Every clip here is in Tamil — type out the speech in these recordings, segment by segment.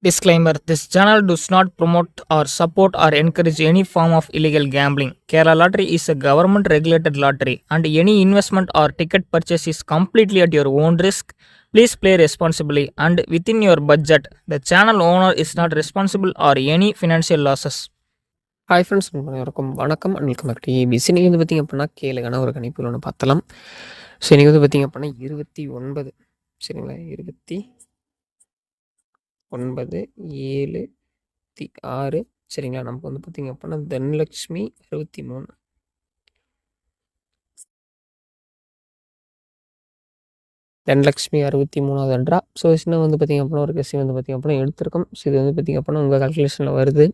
Disclaimer: This channel does not promote or support or encourage any form of illegal gambling. Kerala Lottery is a government regulated lottery, and any investment or ticket purchase is completely at your own risk. Please play responsibly and within your budget. The channel owner is not responsible for any financial losses. Hi friends, அனைவருக்கும் வணக்கம் and welcome back to ABC. நீங்கள் வந்து பார்த்திங்க அப்படின்னா கேளுங்கன்னா ஒரு கணிப்பில் ஒன்று பார்த்தலாம். ஸோ நீங்கள் வந்து பார்த்திங்க அப்படின்னா 29 சரிங்களா, 29/7/6 சரிங்களா. நமக்கு வந்து பார்த்திங்க அப்படின்னா தனலக்ஷ்மி 63 தனலக்ஷ்மி 63வது அன்றா. ஸோ சின்ன வந்து பார்த்திங்க அப்படின்னா ஒரு கெஸ்ஸிங் வந்து பார்த்திங்க அப்படின்னா எடுத்திருக்கோம். ஸோ இது வந்து பார்த்திங்க அப்படின்னா உங்கள் கால்குலேஷனில் வருது.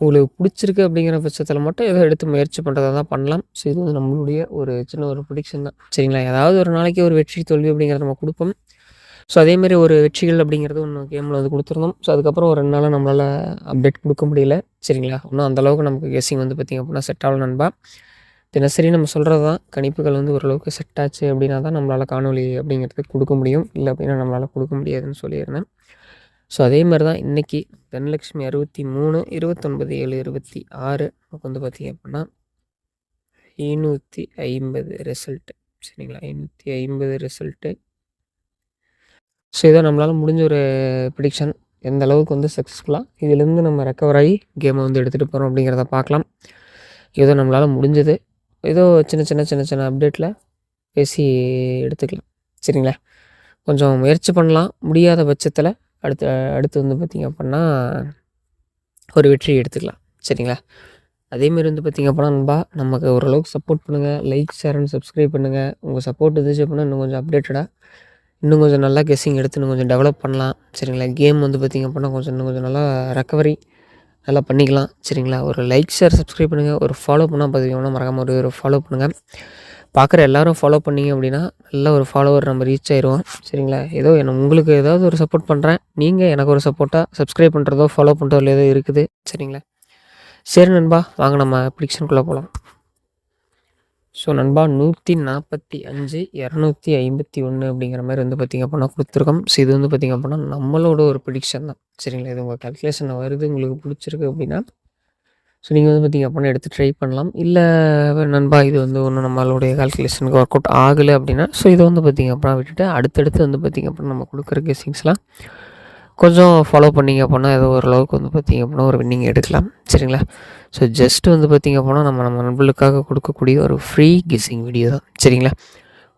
உங்களுக்கு பிடிச்சிருக்கு அப்படிங்கிற பட்சத்தில் மட்டும் ஏதோ எடுத்து முயற்சி பண்ணுறதா தான் பண்ணலாம். ஸோ இது வந்து நம்மளுடைய ஒரு சின்ன ஒரு ப்ரிடிக்ஷன் தான் சரிங்களா. ஏதாவது ஒரு நாளைக்கு ஒரு வெற்றி தோல்வி அப்படிங்கிறத நம்ம கொடுப்போம். ஸோ அதேமாதிரி ஒரு வெற்றிகள் அப்படிங்கிறது ஒன்று கேமில் வந்து கொடுத்துருந்தோம். ஸோ அதுக்கப்புறம் ஒரு 2 நாளாக நம்மளால் அப்டேட் கொடுக்க முடியல சரிங்களா. இன்னும் அந்தளவுக்கு நமக்கு கெஸ்ஸிங் வந்து பார்த்திங்க அப்படின்னா செட் ஆகல நண்பா. தினசரி நம்ம சொல்கிறது தான், கணிப்புகள் வந்து ஓரளவுக்கு செட் ஆச்சு அப்படின்னா தான் நம்மளால் காணொலி அப்படிங்கிறது கொடுக்க முடியும். இல்லை அப்படின்னா நம்மளால் கொடுக்க முடியாதுன்னு சொல்லியிருந்தேன். ஸோ அதே மாதிரி தான் இன்றைக்கி தனலக்ஷ்மி 63 29/7/26 நமக்கு வந்து பார்த்திங்க அப்படின்னா 550 ரிசல்ட்டு சரிங்களா. 550 ரிசல்ட்டு. ஸோ இதை நம்மளால் முடிஞ்ச ஒரு ப்ரிடிக்ஷன். எந்த அளவுக்கு வந்து சக்ஸஸ்ஃபுல்லாக இதிலேருந்து நம்ம ரெக்கவர் ஆகி கேமை வந்து எடுத்துகிட்டு போகிறோம் அப்படிங்கிறத பார்க்கலாம். ஏதோ நம்மளால் முடிஞ்சது ஏதோ சின்ன சின்ன அப்டேட்டில் பேசி எடுத்துக்கலாம் சரிங்களா. கொஞ்சம் முயற்சி பண்ணலாம். முடியாத பட்சத்தில் அடுத்து வந்து பார்த்திங்க அப்படின்னா ஒரு வெற்றி எடுத்துக்கலாம் சரிங்களா. அதேமாரி வந்து பார்த்திங்க அப்படின்னா நண்பா, நமக்கு ஓரளவுக்கு சப்போர்ட் பண்ணுங்கள். லைக், ஷேர் அண்ட் சப்ஸ்கிரைப் பண்ணுங்கள். உங்கள் சப்போர்ட் இருந்துச்சு அப்படின்னா இன்னும் கொஞ்சம் அப்டேட்டடாக இன்னும் கொஞ்சம் நல்லா கெஸ்ஸிங் எடுத்து இன்னும் கொஞ்சம் டெவலப் பண்ணலாம் சரிங்களா. கேம் வந்து பார்த்திங்க அப்படின்னா இன்னும் கொஞ்சம் நல்லா ரெக்கவரி நல்லா பண்ணிக்கலாம் சரிங்களா. ஒரு லைக், ஷேர், சப்ஸ்கிரைப் பண்ணுங்கள். ஒரு ஃபாலோ பண்ணால் பார்த்திங்கன்னா மறக்காமல் ஒரு ஃபாலோ பண்ணுங்கள். பார்க்குற எல்லோரும் ஃபாலோ பண்ணிங்க அப்படின்னா நல்ல ஒரு ஃபாலோவர் நம்ம ரீச் ஆயிடுவோம் சரிங்களா. ஏதோ உங்களுக்கு ஏதாவது ஒரு சப்போர்ட் பண்ணுறேன், நீங்கள் எனக்கு ஒரு சப்போர்ட்டாக சப்ஸ்கிரைப் பண்ணுறதோ ஃபாலோ பண்ணுறதோ ஏதோ இருக்குது சரிங்களா. சரி நண்பா, வாங்க நம்ம ப்ரிடிக்ஷனுக்குள்ளே போகலாம். ஸோ நண்பா 145 251 அப்படிங்கிற மாதிரி வந்து பார்த்திங்க அப்படின்னா கொடுத்துருக்கோம். ஸோ இது வந்து பார்த்திங்க அப்படின்னா நம்மளோட ஒரு ப்ரிடிக்ஷன் தான் சரிங்களா. இது உங்கள் கால்குலேஷனில் வருது, உங்களுக்கு பிடிச்சிருக்கு அப்படின்னா ஸோ நீங்கள் வந்து பார்த்திங்க அப்படின்னா எடுத்து ட்ரை பண்ணலாம். இல்லை நண்பா இது வந்து ஒன்றும் நம்மளுடைய கால்குலேஷனுக்கு ஒர்க் அவுட் ஆகலை அப்படின்னா ஸோ இதை வந்து பார்த்திங்க அப்படின்னா விட்டுட்டு அடுத்தடுத்து வந்து பார்த்திங்க அப்படின்னா நம்ம கொடுக்குற கெஸ்ஸிங்ஸ்லாம் கொஞ்சம் ஃபாலோ பண்ணிங்க அப்படின்னா ஏதோ ஓரளவுக்கு வந்து பார்த்திங்க அப்படின்னா ஒரு வின்னிங் எடுக்கலாம் சரிங்களா. ஸோ ஜஸ்ட்டு வந்து பார்த்திங்க அப்படின்னா நம்ம நண்பர்களுக்காக கொடுக்கக்கூடிய ஒரு ஃப்ரீ கெஸ்ஸிங் வீடியோ தான் சரிங்களா.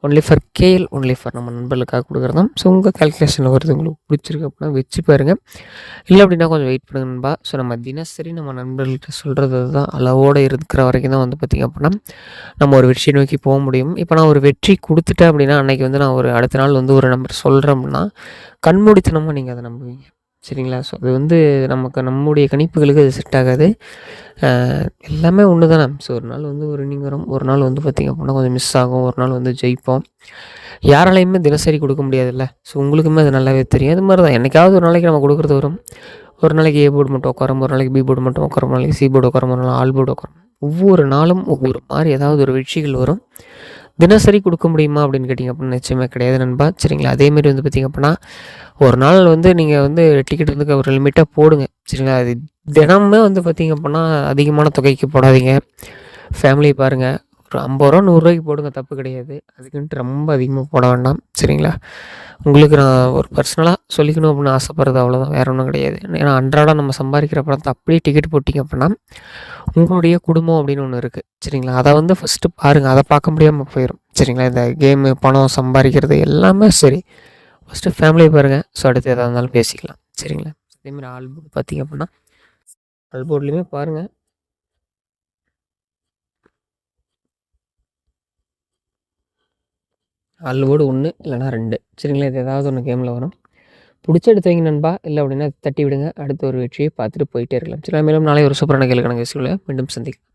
Only for KL, only for நம்ம நண்பர்களுக்காக கொடுக்குறதான். ஸோ உங்கள் கால்குலேஷனில் வருது, உங்களுக்கு பிடிச்சிருக்கு அப்படின்னா வச்சு பாருங்கள். இல்லை அப்படின்னா கொஞ்சம் வெயிட் பண்ணுங்க நண்பா. ஸோ நம்ம தினசரி நம்ம நண்பர்கள்கிட்ட சொல்கிறது தான், அளவோடு இருக்கிற வரைக்கும் தான் வந்து பார்த்திங்க அப்படின்னா நம்ம ஒரு வெற்றியை நோக்கி போக முடியும். இப்போ நான் ஒரு வெற்றி கொடுத்துட்டேன் அப்படின்னா அன்றைக்கி வந்து நான் ஒரு அடுத்த நாள் வந்து ஒரு நம்பர் சொல்கிறேன் அப்படின்னா கண்மூடித்தனமாக நீங்கள் அதை நம்புவீங்க சரிங்களா. ஸோ அது வந்து நம்முடைய கணிப்புகளுக்கு அது செட் ஆகாது. எல்லாமே ஒன்று தானே. ஸோ ஒரு நாள் வந்து ஒரு இன்னிங் வரும், ஒரு நாள் வந்து பார்த்திங்க அப்படின்னா கொஞ்சம் மிஸ் ஆகும், ஒரு நாள் வந்து ஜெயிப்போம். யாராலையுமே தினசரி கொடுக்க முடியாதுல்ல. ஸோ உங்களுக்குமே அது நல்லாவே தெரியும். அது மாதிரி தான் என்றைக்காவது ஒரு நாளைக்கு நம்ம கொடுக்குறது வரும். ஒரு நாளைக்கு ஏ போர்டு மட்டும் உட்காரும், ஒரு நாளைக்கு பி போர்டு மட்டும் உட்காரும், ஒரு நாளைக்கு சி போர்டு உட்காரும், ஒரு நாள் ஆல் போர்டு உட்காரும். ஒவ்வொரு நாளும் ஒவ்வொரு மாதிரி ஏதாவது ஒரு வெற்றிகள் வரும். தினசரி கொடுக்க முடியுமா அப்படின்னு கேட்டிங்க அப்படின்னா நிச்சயமே கிடையாது நண்பா சரிங்களா. அதேமாரி வந்து பார்த்திங்க அப்படின்னா ஒரு நாள் வந்து நீங்கள் வந்து டிக்கெட் வந்து ஒரு லிமிட்டாக போடுங்க சரிங்களா. அது தினமுமே வந்து பார்த்திங்க அப்படின்னா அதிகமான தொகைக்கு போடாதீங்க. ஃபேமிலி பாருங்கள், ஒரு 50 ரூபா 100 ரூபாய்க்கு போடுங்க, தப்பு கிடையாது. அதுக்குன்ட்டு ரொம்ப அதிகமாக போட வேண்டாம் சரிங்களா. உங்களுக்கு நான் ஒரு பர்சனலாக சொல்லிக்கணும் அப்படின்னு ஆசைப்படுறது அவ்வளோதான், வேறு ஒன்றும் கிடையாது. ஏன்னா அன்றாடம் நம்ம சம்பாதிக்கிற பணத்தை அப்படியே டிக்கெட் போட்டிங்க அப்படின்னா உங்களுடைய குடும்பம் அப்படின்னு ஒன்று இருக்குது சரிங்களா. அதை வந்து ஃபஸ்ட்டு பாருங்கள். அதை பார்க்க முடியாமல் போயிடும் சரிங்களா. இந்த கேமு, பணம் சம்பாதிக்கிறது எல்லாமே சரி, ஃபஸ்ட்டு ஃபேமிலியை பாருங்கள். ஸோ அடுத்து எதாக இருந்தாலும் பேசிக்கலாம் சரிங்களா. அதேமாதிரி ஆல்போர்டு பார்த்திங்க அப்படின்னா ஆல்போர்ட்லேயுமே பாருங்கள். ஆல்போர்டு 1 இல்லைனா 2 சரிங்களா. இது ஏதாவது ஒன்று கேமில் வரும். பிடிச்ச எடுத்து வைங்க நண்பா. இல்லை அப்படின்னா தட்டி விடுங்க. அடுத்த ஒரு வெற்றியை பார்த்துட்டு போயிட்டே இருக்கலாம் சரி. மேலும் நாளை ஒரு சூப்பரான கேள்வி கணக்கு மீண்டும் சந்திக்கலாம்.